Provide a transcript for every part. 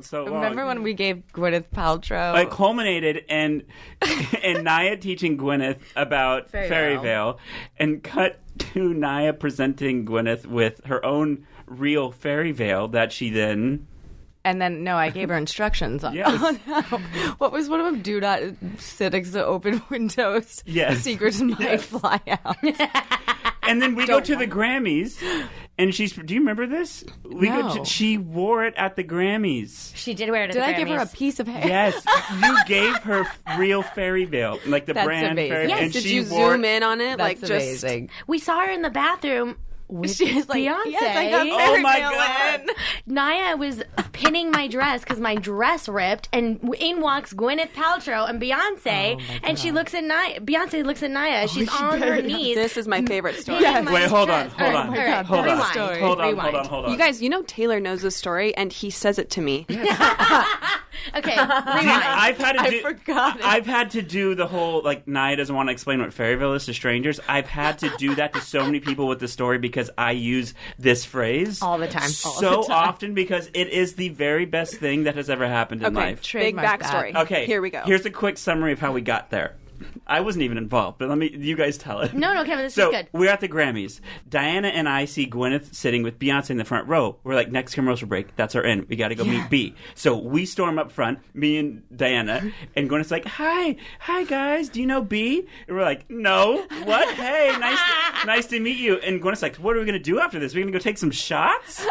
so long. Remember when we gave Gwyneth Paltrow? It culminated and Naya teaching Gwyneth about Fairy Veil, and cut to Naya presenting Gwyneth with her own real fairy veil that she then... And then, no, I gave her instructions on what was one of them? Do not sit next to open windows. Yes. Secrets might fly out. And then we go to the Grammys, and do you remember this? She wore it at the Grammys. She did wear it at the Grammys. Did I give her a piece of hair? Yes. You gave her real fairy veil, like the brand amazing. fairy. Yes. And Did she you wore zoom in on it? That's Like, amazing. We saw her in the bathroom with She's like, Beyonce. yes, I got Oh my God. Naya was pinning my dress because my dress ripped, and in walks Gwyneth Paltrow and Beyonce, and she looks at Naya. Beyonce looks at Naya. She's on her knees. This is my favorite story. pinning my Wait, hold dress. on. Rewind. Hold You guys, you know Taylor knows this story, and he says it to me. Okay, rewind. I've had to do the whole, like, Naya doesn't want to explain what fairy veil is to strangers. I've had to do that to so many people with the story because I use this phrase All the time. Often because it is the very best thing that has ever happened in life. Big backstory. Okay, here we go. Here's a quick summary of how we got there. I wasn't even involved, but you guys tell it. No, Kevin, this is good. We're at the Grammys. Diana and I see Gwyneth sitting with Beyonce in the front row. We're like, next commercial break, that's our in. We got to go meet B. So we storm up front, me and Diana, and Gwyneth's like, hi guys, do you know B? And we're like, no, what? Hey, nice to meet you. And Gwyneth's like, what are we going to do after this? We're going to go take some shots?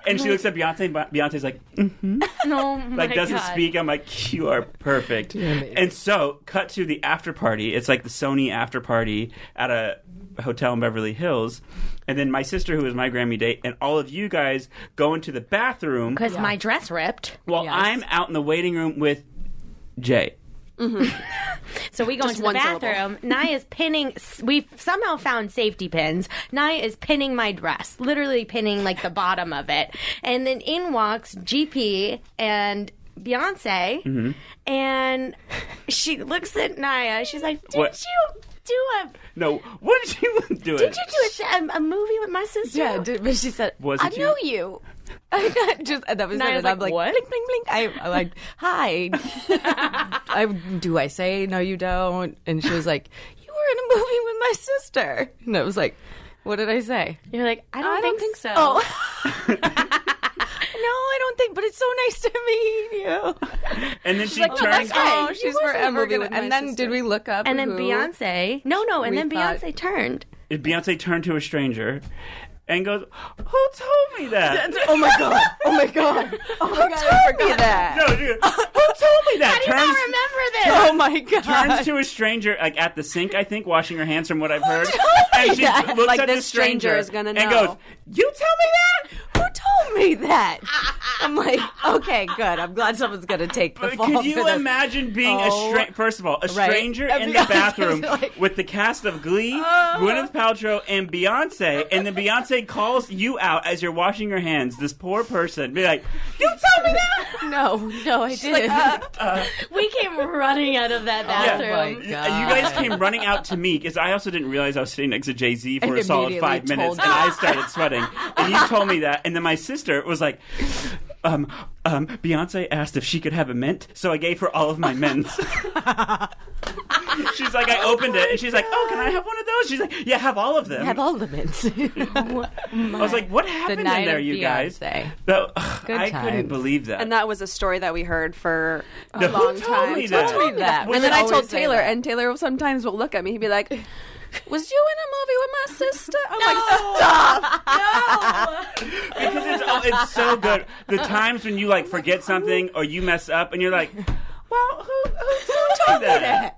And she looks at Beyonce, and Beyonce's like, mm-hmm. No, my doesn't God. speak. I'm like, you are perfect. And so, cut to the after party. It's like the Sony after party at a hotel in Beverly Hills. And then my sister, who was my Grammy date, and all of you guys go into the bathroom. Because my dress ripped. While I'm out in the waiting room with Jay. Mm-hmm. So we go Just into the one bathroom. Naya's pinning. We've somehow found safety pins. Naya is pinning my dress, literally pinning like the bottom of it. And then in walks GP and Beyonce, and she looks at Naya. She's like, "Did you do a? No, what did you do? Did you do a movie with my sister?" Yeah, but she said, I know you. That was Naya's it. And I'm like, like, what? blink, blink, blink. I'm like, hi. Do I say no? You don't? And she was like, you were in a movie with my sister. And I was like, what did I say? You're like, I don't think so. Oh. No, I don't think. But it's so nice to meet you. And then she like, turns. Oh, she's forever gonna. And then did we look up? And then who Beyonce. No. And then Beyonce turned. Beyonce turned to a stranger. And goes, who told me that? Oh my god! Oh my god! Oh my god! I forgot that. No, dude, who told me that? How do you not remember this? Oh my god! Turns to a stranger, like at the sink, I think, washing her hands from what I've heard. me And she that? looks Like at this the stranger stranger is gonna and know. goes, you tell me that? Who told me that? I'm like, okay, good. I'm glad someone's gonna take the fall. Could for you this. imagine being first of all, a Right. stranger And in the Beyonce's bathroom like- with the cast of Glee, Gwyneth Paltrow, and Beyonce, and then Beyonce calls you out as you're washing your hands, this poor person, be like, you tell me that? No, I didn't. We came running out of that bathroom. my God. You guys came running out to me because I also didn't realize I was sitting next to Jay-Z for And a solid immediately 5 minutes, told and I started sweating. And you told me that, and then my sister was like, Beyonce asked if she could have a mint, so I gave her all of my mints. She's like, I opened it, and she's like, oh, can I have one of those? She's like, yeah, have all of them. Have all the mints. I was like, what happened in night there, of you guys? Beyonce. I couldn't times. believe that. And that was a story that we heard for a No, long who time. told me that? Told me that. And then I told always say Taylor, that. and Taylor sometimes will look at me. He'd be like, was you in a movie with my sister? I'm like, stop. Because it's so good. The times when you like forget something or you mess up and you're like, well, who told me that?